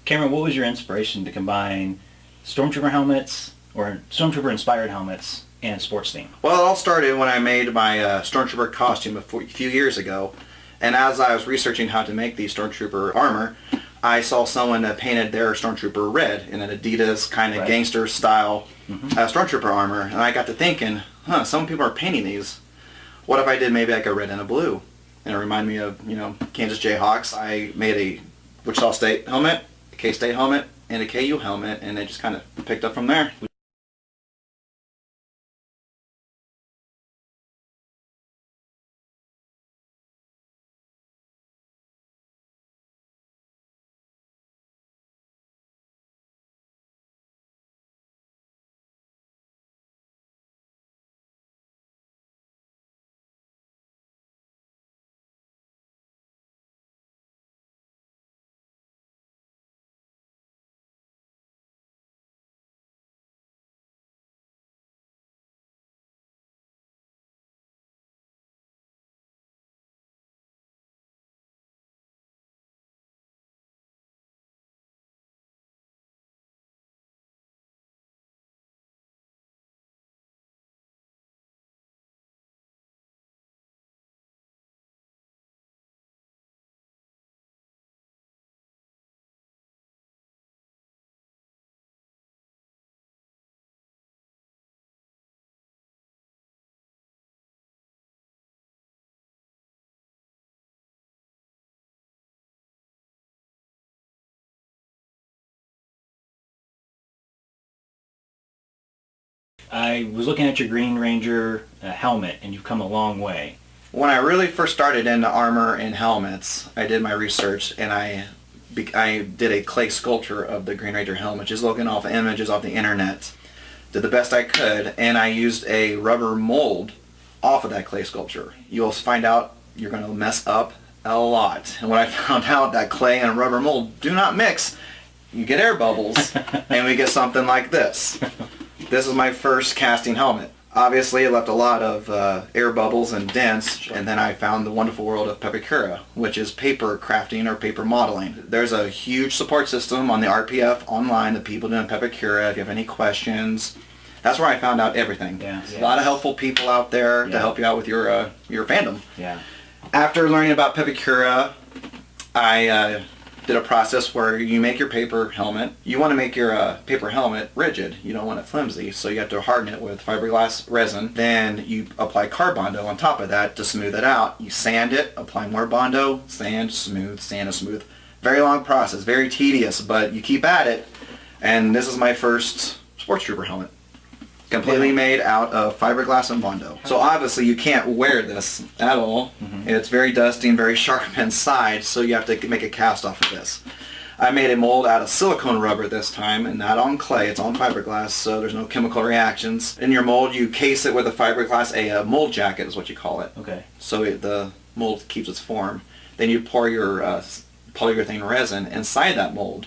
Cameron, what was your inspiration to combine stormtrooper helmets or stormtrooper inspired helmets and sports theme? Well, it all started when I made my Stormtrooper costume a few years ago. And as I was researching how to make the Stormtrooper armor, I saw someone that painted their Stormtrooper red in an Adidas kind of gangster style Stormtrooper armor. And I got to thinking, some people are painting these. What if I did maybe like a red and a blue? And it reminded me of, Kansas Jayhawks. I made a Wichita State helmet, a K-State helmet, and a KU helmet, and it just kind of picked up from there. I was looking at your Green Ranger helmet, and you've come a long way. When I really first started into armor and helmets, I did my research and I did a clay sculpture of the Green Ranger helmet, just looking off images off the internet. Did the best I could, and I used a rubber mold off of that clay sculpture. You'll find out you're going to mess up a lot. And when I found out that clay and rubber mold do not mix, you get air bubbles, and we get something like this. This is my first casting helmet. Obviously, it left a lot of air bubbles and dents, and then I found the wonderful world of Pepakura, which is paper crafting or paper modeling. There's a huge support system on the RPF online, the people doing Pepakura. If you have any questions, that's where I found out everything. Yeah. A lot of helpful people out there to help you out with your fandom. Yeah. After learning about Pepakura, I did a process where you make your paper helmet. You want to make your paper helmet rigid. You don't want it flimsy, so you have to harden it with fiberglass resin. Then you apply Carbondo on top of that to smooth it out. You sand it, apply more Bondo, sand, smooth, sand, and smooth. Very long process, very tedious, but you keep at it. And this is my first Sports Trooper helmet. Completely made out of fiberglass and Bondo. So obviously you can't wear this at all. It's very dusty and very sharp inside, so you have to make a cast off of this. I made a mold out of silicone rubber this time, and not on clay, it's on fiberglass, so there's no chemical reactions. In your mold, you case it with a fiberglass, a mold jacket is what you call it. Okay. So the mold keeps its form. Then you pour your polyurethane resin inside that mold,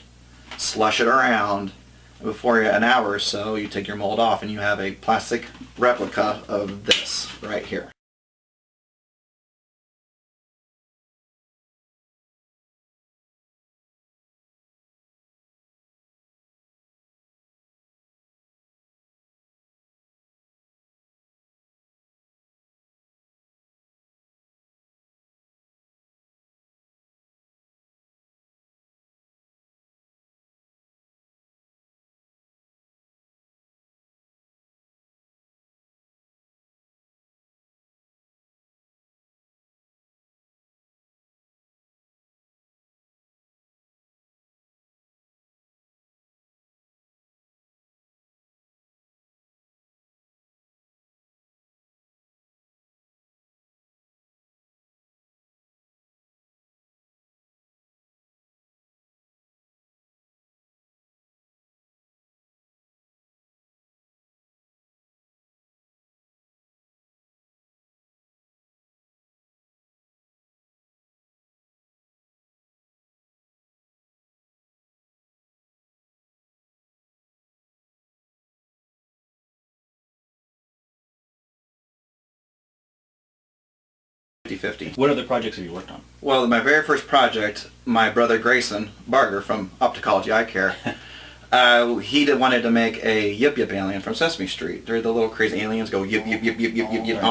slush it around. Before an hour or so, you take your mold off and you have a plastic replica of this right here. 50-50. What other projects have you worked on? Well, my very first project, my brother Grayson Barger from Opticology Eye Care, wanted to make a Yip Yip alien from Sesame Street. They're the little crazy aliens go yip yip yip yip yip yip yip.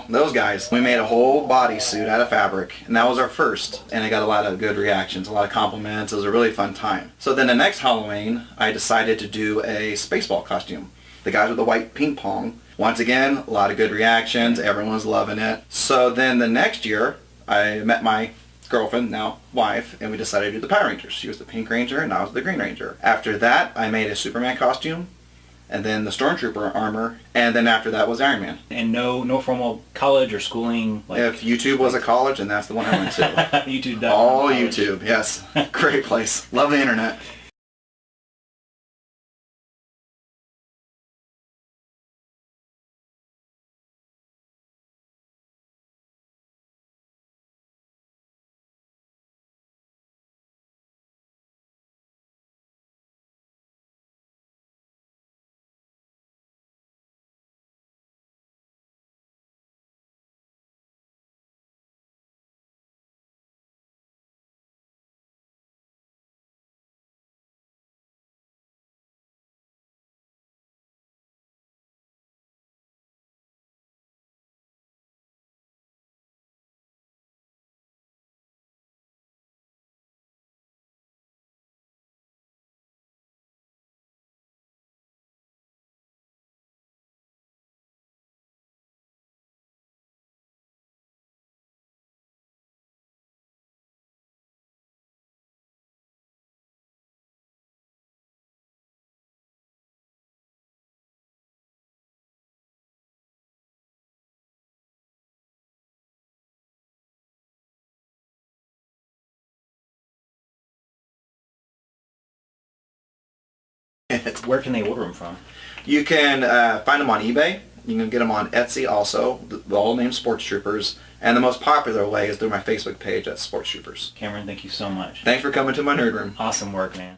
Those guys. We made a whole bodysuit out of fabric, and that was our first. And it got a lot of good reactions, a lot of compliments. It was a really fun time. So then the next Halloween, I decided to do a Spaceball costume. The guys with the white ping pong. Once again, a lot of good reactions. Everyone was loving it. So then the next year, I met my girlfriend, now wife, and we decided to do the Power Rangers. She was the Pink Ranger and I was the Green Ranger. After that, I made a Superman costume, and then the Stormtrooper armor, and then after that was Iron Man. And no formal college or schooling? If YouTube was a college, and that's the one I went to. YouTube. All YouTube, yes. Great place. Love the internet. Where can they order them from? You can find them on eBay. You can get them on Etsy also, all named Sports Troopers. And the most popular way is through my Facebook page at Sports Troopers. Cameron, thank you so much. Thanks for coming to my nerd room. Awesome work, man.